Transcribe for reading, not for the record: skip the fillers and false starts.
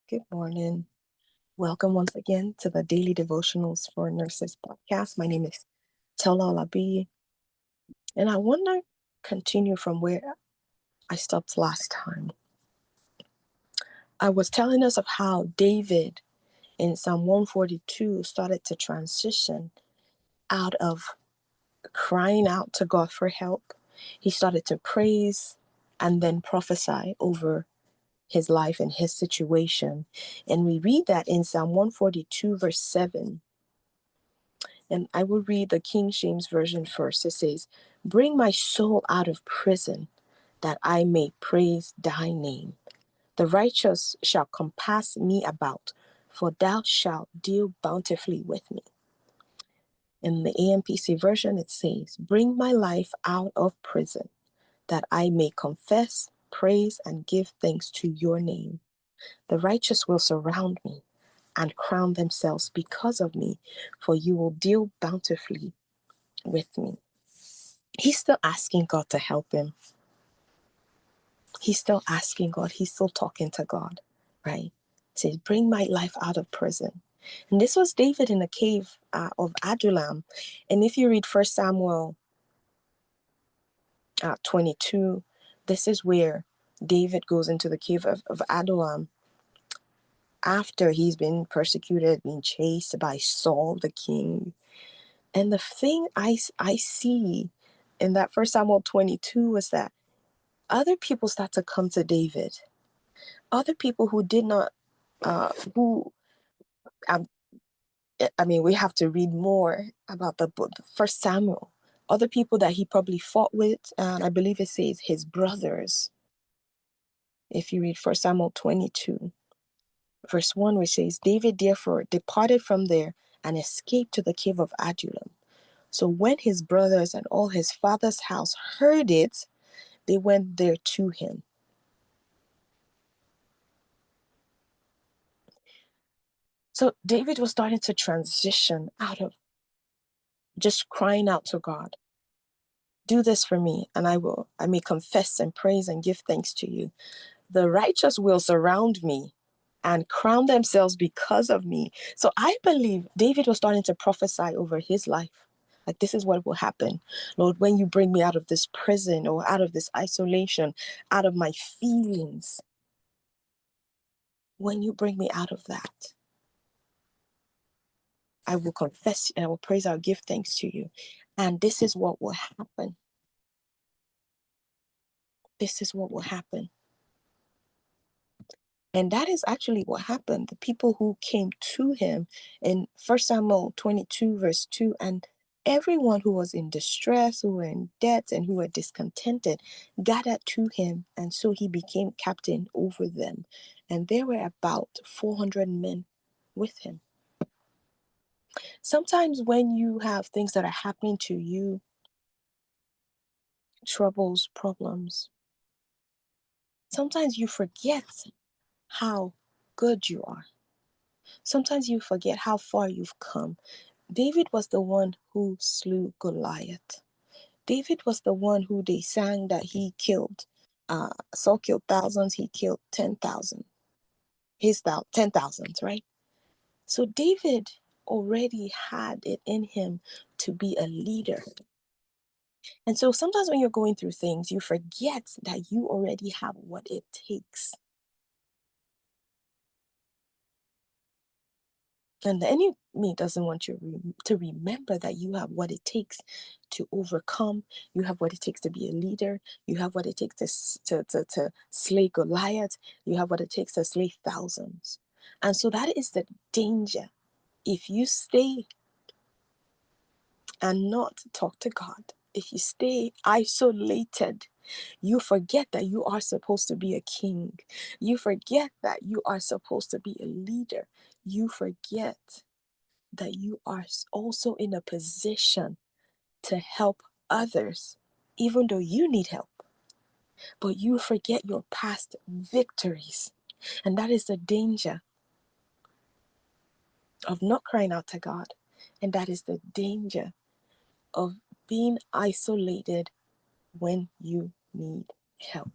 Good morning. Welcome once again to the Daily Devotionals for Nurses podcast. My name is Tola, and I want to continue from where I stopped last time. I was telling us of how David in Psalm 142 started to transition out of crying out to God for help. He started to praise and then prophesy over his life and his situation. And we read that in Psalm 142, verse 7. And I will read the King James Version first. It says, "Bring my soul out of prison, that I may praise thy name. The righteous shall compass me about, for thou shalt deal bountifully with me." In the AMPC version, it says, "Bring my life out of prison, that I may confess, praise, and give thanks to your name. The righteous will surround me and crown themselves because of me, for you will deal bountifully with me." He's still asking God to help him. He's still asking God. He's still talking to God, right? Says, "Bring my life out of prison." And this was David in the cave of Adullam. And if you read 1 Samuel 22, this is where David goes into the cave of Adullam after he's been persecuted, being chased by Saul the king. And the thing I see in that 1 Samuel 22 was that other people start to come to David. Other people who did not, we have to read more about the book, First Samuel. Other people that he probably fought with, and I believe it says his brothers. If you read 1 Samuel 22, verse 1, which says, "David therefore departed from there and escaped to the cave of Adullam. So when his brothers and all his father's house heard it, they went there to him." So David was starting to transition out of just crying out to God. "Do this for me, and I may confess and praise and give thanks to you. The righteous will surround me and crown themselves because of me." So I believe David was starting to prophesy over his life. Like, this is what will happen. "Lord, when you bring me out of this prison or out of this isolation, out of my feelings, when you bring me out of that, I will confess and I will praise, I'll give thanks to you. And this is what will happen. This is what will happen." And that is actually what happened. The people who came to him in 1 Samuel 22, verse 2, and everyone who was in distress, who were in debt, and who were discontented, gathered to him. And so he became captain over them. And there were about 400 men with him. Sometimes when you have things that are happening to you, troubles, problems, sometimes you forget how good you are. Sometimes you forget how far you've come. David was the one who slew Goliath. David was the one who they sang that he killed. Saul killed thousands, he killed 10,000. His 10,000s, right? So David already had it in him to be a leader. And so sometimes when you're going through things, you forget that you already have what it takes. And the enemy doesn't want you to remember that you have what it takes to overcome. You have what it takes to be a leader. You have what it takes to slay Goliath. You have what it takes to slay thousands. And so that is the danger. If you stay and not talk to God, if you stay isolated, you forget that you are supposed to be a king. You forget that you are supposed to be a leader. You forget that you are also in a position to help others, even though you need help. But you forget your past victories. And that is the danger of not crying out to God. And that is the danger of being isolated when you need help.